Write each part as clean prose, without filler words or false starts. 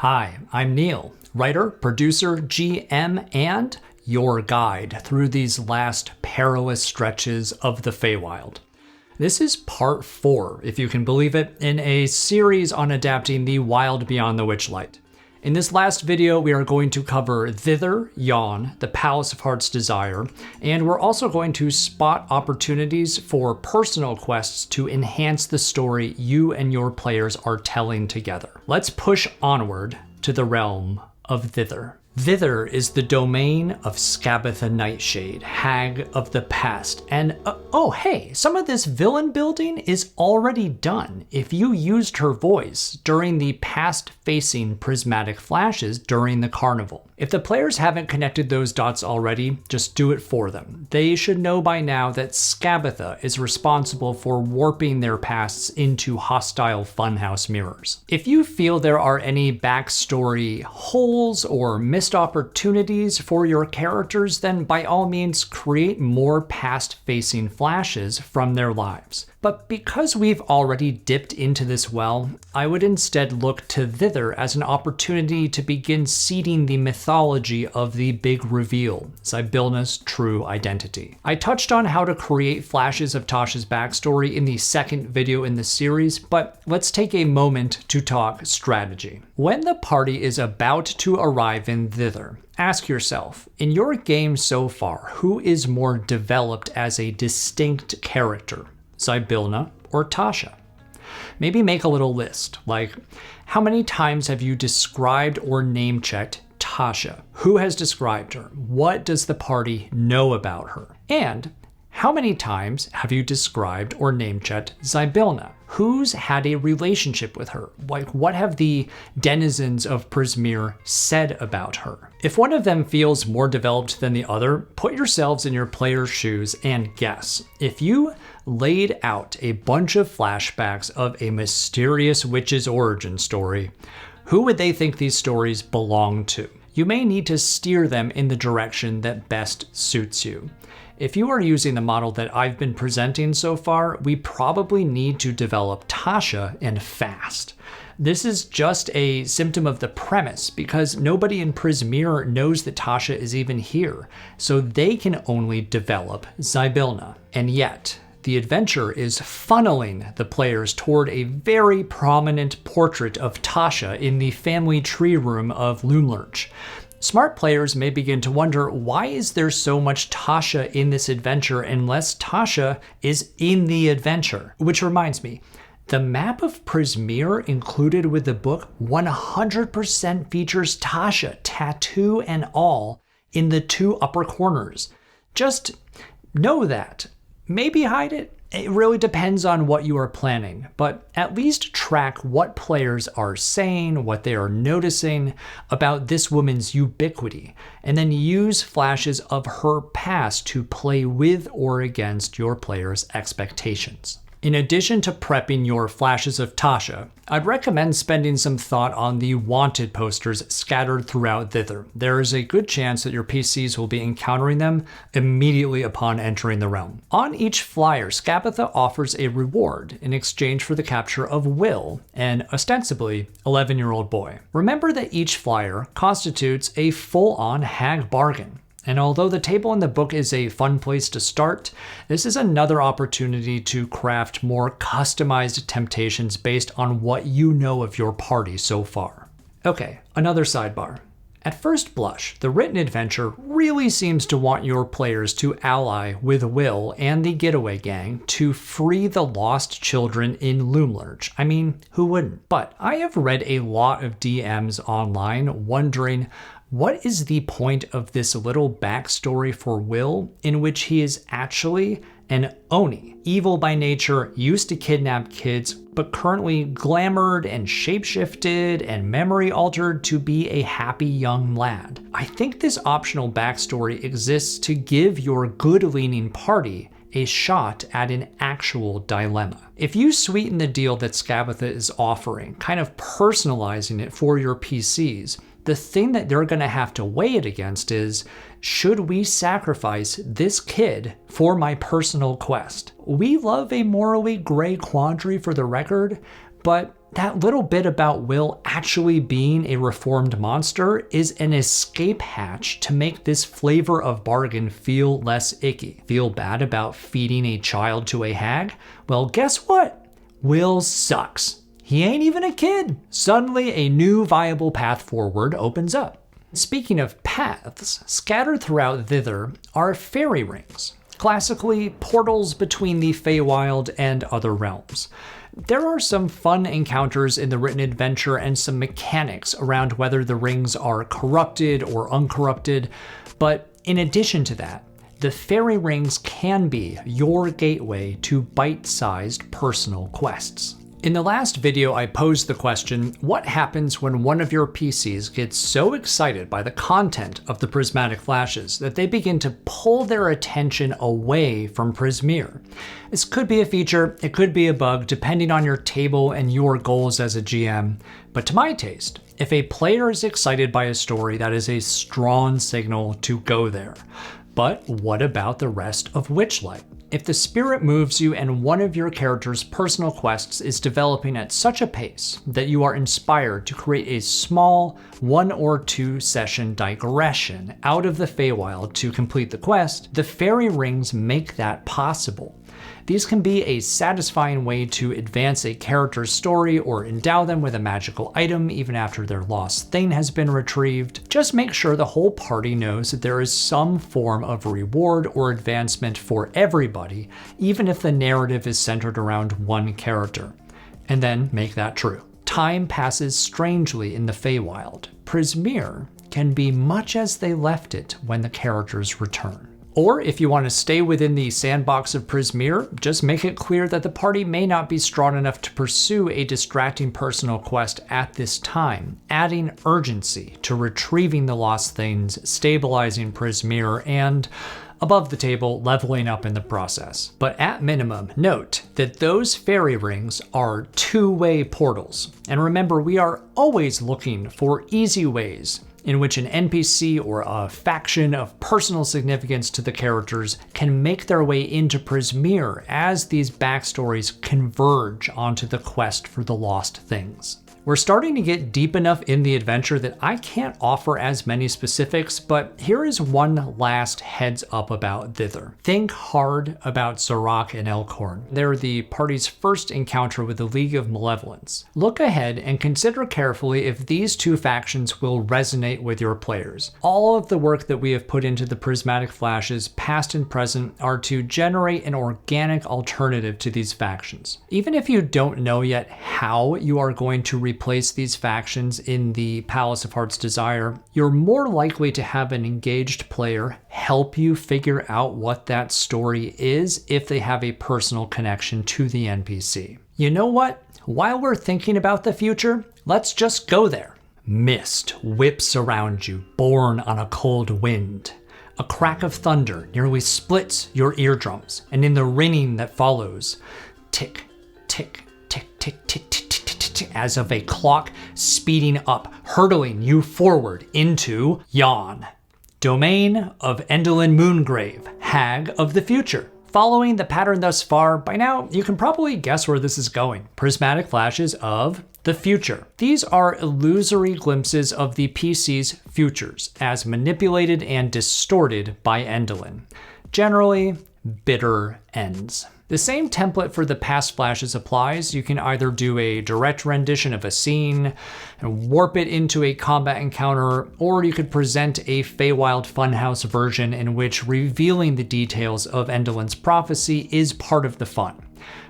Hi, I'm Neil, writer, producer, GM, and your guide through these last perilous stretches of the Feywild. This is part 4, if you can believe it, in a series on adapting the Wild Beyond the Witchlight. In this last video, we are going to cover Thither, Yawn, the Palace of Heart's Desire, and we're also going to spot opportunities for personal quests to enhance the story you and your players are telling together. Let's push onward to the realm of Thither. Thither is the domain of Skabatha Nightshade, Hag of the Past, and oh hey, some of this villain building is already done if you used her voice during the past-facing prismatic flashes during the carnival. If the players haven't connected those dots already, just do it for them. They should know by now that Skabatha is responsible for warping their pasts into hostile funhouse mirrors. If you feel there are any backstory holes or missed opportunities for your characters, then by all means create more past-facing flashes from their lives. But because we've already dipped into this well, I would instead look to Thither as an opportunity to begin seeding the mythology of the big reveal, Zybilna's true identity. I touched on how to create flashes of Tasha's backstory in the second video in the series, but let's take a moment to talk strategy. When the party is about to arrive in Thither, ask yourself, in your game so far, who is more developed as a distinct character? Zybilna or Tasha? Maybe make a little list, like how many times have you described or name-checked Tasha? Who has described her? What does the party know about her? And how many times have you described or name-checked Zybilna? Who's had a relationship with her? Like, what have the denizens of Prismere said about her? If one of them feels more developed than the other, put yourselves in your player's shoes and guess. If you laid out a bunch of flashbacks of a mysterious witch's origin story, who would they think these stories belong to? You may need to steer them in the direction that best suits you. If you are using the model that I've been presenting so far, we probably need to develop Tasha and fast. This is just a symptom of the premise because nobody in Prismere knows that Tasha is even here, so they can only develop Zybilna. And yet, the adventure is funneling the players toward a very prominent portrait of Tasha in the family tree room of Loomlurch. Smart players may begin to wonder, why is there so much Tasha in this adventure unless Tasha is in the adventure? Which reminds me, the map of Prismere included with the book 100% features Tasha, tattoo and all, in the 2 upper corners. Just know that. Maybe hide it. It really depends on what you are planning, but at least track what players are saying, what they are noticing about this woman's ubiquity, and then use flashes of her past to play with or against your players' expectations. In addition to prepping your flashes of Tasha, I'd recommend spending some thought on the wanted posters scattered throughout Thither. There is a good chance that your PCs will be encountering them immediately upon entering the realm. On each flyer, Skabatha offers a reward in exchange for the capture of Will, an ostensibly 11-year-old boy. Remember that each flyer constitutes a full-on hag bargain. And although the table in the book is a fun place to start, this is another opportunity to craft more customized temptations based on what you know of your party so far. Okay, another sidebar. At first blush, the written adventure really seems to want your players to ally with Will and the Getaway Gang to free the lost children in Loomlurch. I mean, who wouldn't? But I have read a lot of DMs online wondering, what is the point of this little backstory for Will in which he is actually an Oni, evil by nature, used to kidnap kids, but currently glamored and shapeshifted and memory altered to be a happy young lad? I think this optional backstory exists to give your good-leaning party a shot at an actual dilemma. If you sweeten the deal that Skabatha is offering, kind of personalizing it for your PCs, the thing that they're going to have to weigh it against is, should we sacrifice this kid for my personal quest? We love a morally gray quandary for the record, but that little bit about Will actually being a reformed monster is an escape hatch to make this flavor of bargain feel less icky. Feel bad about feeding a child to a hag? Well, guess what? Will sucks. He ain't even a kid. Suddenly, a new viable path forward opens up. Speaking of paths, scattered throughout Thither are fairy rings, classically portals between the Feywild and other realms. There are some fun encounters in the written adventure and some mechanics around whether the rings are corrupted or uncorrupted, but in addition to that, the fairy rings can be your gateway to bite-sized personal quests. In the last video, I posed the question, what happens when one of your PCs gets so excited by the content of the prismatic flashes that they begin to pull their attention away from Prismeer? This could be a feature, it could be a bug, depending on your table and your goals as a GM, but to my taste, if a player is excited by a story, that is a strong signal to go there. But what about the rest of Witchlight? If the spirit moves you and one of your character's personal quests is developing at such a pace that you are inspired to create a small 1 or 2 session digression out of the Feywild to complete the quest, the fairy rings make that possible. These can be a satisfying way to advance a character's story or endow them with a magical item even after their lost thing has been retrieved. Just make sure the whole party knows that there is some form of reward or advancement for everybody, even if the narrative is centered around one character. And then make that true. Time passes strangely in the Feywild. Prismeer can be much as they left it when the characters return. Or if you want to stay within the sandbox of Prismeer, just make it clear that the party may not be strong enough to pursue a distracting personal quest at this time, adding urgency to retrieving the lost things, stabilizing Prismeer, and above the table, leveling up in the process. But at minimum, note that those fairy rings are two-way portals. And remember, we are always looking for easy ways in which an NPC or a faction of personal significance to the characters can make their way into Prismeer as these backstories converge onto the quest for the lost things. We're starting to get deep enough in the adventure that I can't offer as many specifics, but here is one last heads up about Thither. Think hard about Zorak and Elkhorn. They're the party's first encounter with the League of Malevolence. Look ahead and consider carefully if these two factions will resonate with your players. All of the work that we have put into the prismatic flashes, past and present, are to generate an organic alternative to these factions. Even if you don't know yet how you are going to replace these factions in the Palace of Heart's Desire, you're more likely to have an engaged player help you figure out what that story is if they have a personal connection to the NPC. You know what? While we're thinking about the future, let's just go there. Mist whips around you, borne on a cold wind. A crack of thunder nearly splits your eardrums, and in the ringing that follows, tick, tick, tick, tick, tick, tick, tick, as of a clock speeding up, hurtling you forward into Yon, domain of Endelyn Moongrave, Hag of the Future. Following the pattern thus far, by now you can probably guess where this is going. Prismatic flashes of the future. These are illusory glimpses of the PC's futures as manipulated and distorted by Endelyn. Generally, bitter ends. The same template for the past flashes applies. You can either do a direct rendition of a scene and warp it into a combat encounter, or you could present a Feywild Funhouse version in which revealing the details of Endelyn's prophecy is part of the fun.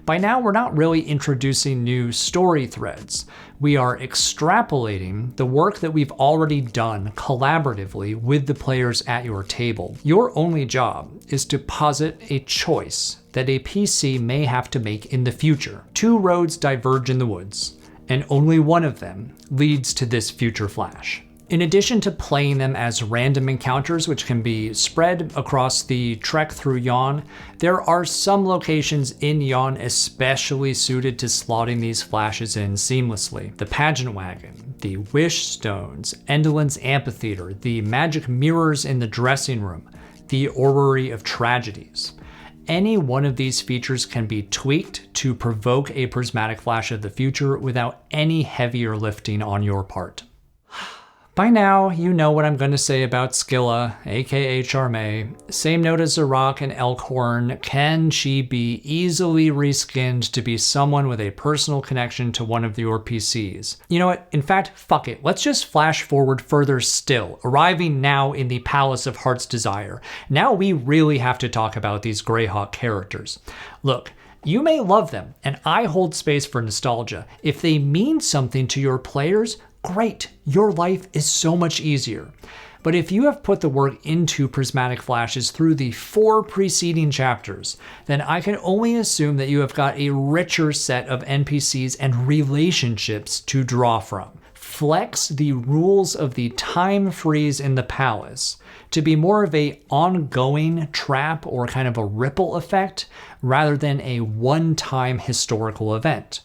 By now, we're not really introducing new story threads. We are extrapolating the work that we've already done collaboratively with the players at your table. Your only job is to posit a choice that a PC may have to make in the future. Two roads diverge in the woods, and only one of them leads to this future flash. In addition to playing them as random encounters, which can be spread across the trek through Yon, there are some locations in Yon especially suited to slotting these flashes in seamlessly. The Pageant Wagon, the Wish Stones, Endelyn's Amphitheater, the magic mirrors in the dressing room, the Orrery of Tragedies. any one of these features can be tweaked to provoke a prismatic flash of the future without any heavier lifting on your part. By now, you know what I'm going to say about Skilla, aka Charme. Same note as Zarok and Elkhorn, can she be easily reskinned to be someone with a personal connection to one of your PCs? You know what? In fact, fuck it. Let's just flash forward further still, arriving now in the Palace of Heart's Desire. Now we really have to talk about these Greyhawk characters. Look, you may love them, and I hold space for nostalgia. If they mean something to your players, great, your life is so much easier. But if you have put the work into prismatic flashes through the 4 preceding chapters, then I can only assume that you have got a richer set of NPCs and relationships to draw from. Flex the rules of the time freeze in the palace to be more of a ongoing trap or kind of a ripple effect rather than a one-time historical event.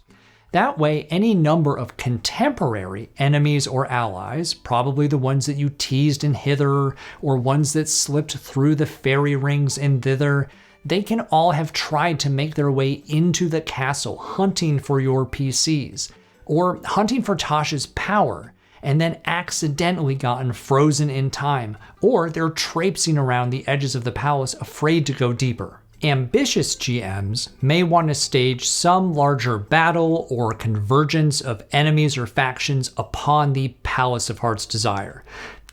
That way, any number of contemporary enemies or allies, probably the ones that you teased in Thither or ones that slipped through the fairy rings in Thither, they can all have tried to make their way into the castle hunting for your PCs, or hunting for Tasha's power, and then accidentally gotten frozen in time, or they're traipsing around the edges of the palace afraid to go deeper. Ambitious GMs may want to stage some larger battle or convergence of enemies or factions upon the Palace of Heart's Desire,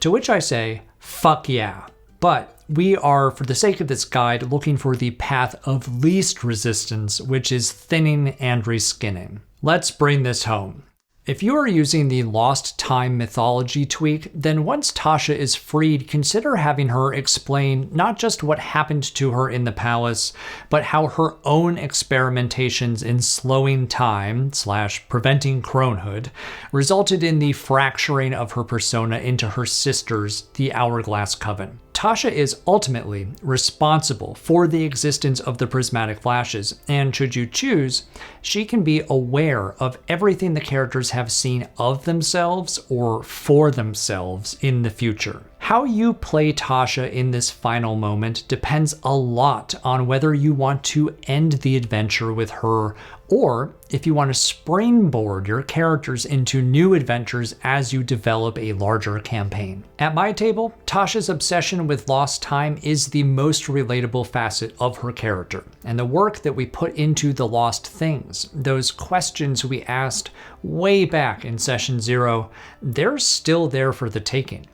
to which I say, fuck yeah. But we are, for the sake of this guide, looking for the path of least resistance, which is thinning and reskinning. Let's bring this home. If you are using the Lost Time mythology tweak, then once Tasha is freed, consider having her explain not just what happened to her in the palace, but how her own experimentations in slowing time / preventing cronehood resulted in the fracturing of her persona into her sisters, the Hourglass Coven. Tasha is ultimately responsible for the existence of the prismatic flashes, and should you choose, she can be aware of everything the characters have seen of themselves or for themselves in the future. How you play Tasha in this final moment depends a lot on whether you want to end the adventure with her or if you want to springboard your characters into new adventures as you develop a larger campaign. At my table, Tasha's obsession with lost time is the most relatable facet of her character, and the work that we put into the lost things, those questions we asked way back in session 0, they're still there for the taking.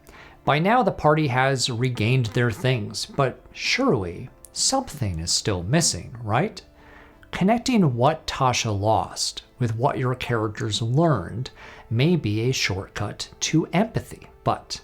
By now the party has regained their things, but surely something is still missing, right? Connecting what Tasha lost with what your characters learned may be a shortcut to empathy, but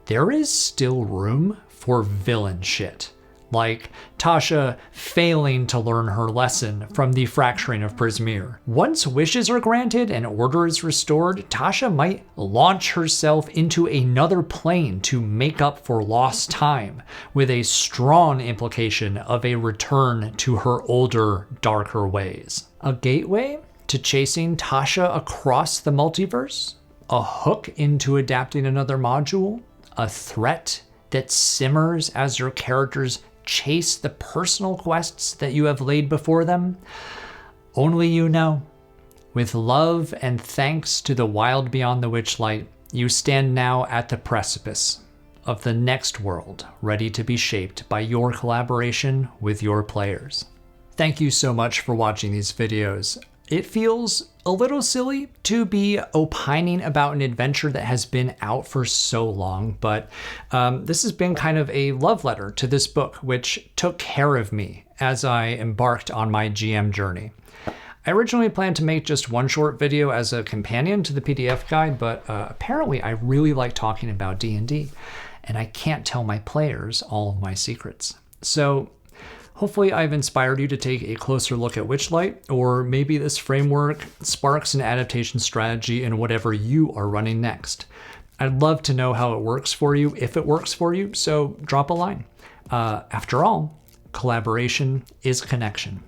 there is still room for villain shit. Like Tasha failing to learn her lesson from the fracturing of Prismere. Once wishes are granted and order is restored, Tasha might launch herself into another plane to make up for lost time, with a strong implication of a return to her older, darker ways. A gateway to chasing Tasha across the multiverse? A hook into adapting another module? A threat that simmers as your characters chase the personal quests that you have laid before them? Only you know. With love and thanks to the Wild Beyond the Witchlight, you stand now at the precipice of the next world, ready to be shaped by your collaboration with your players. Thank you so much for watching these videos. It feels a little silly to be opining about an adventure that has been out for so long, but this has been kind of a love letter to this book, which took care of me as I embarked on my GM journey. I originally planned to make just one short video as a companion to the PDF guide, but apparently I really like talking about D&D, and I can't tell my players all of my secrets. So hopefully I've inspired you to take a closer look at Witchlight, or maybe this framework sparks an adaptation strategy in whatever you are running next. I'd love to know how it works for you, if it works for you, so drop a line. After all, collaboration is connection.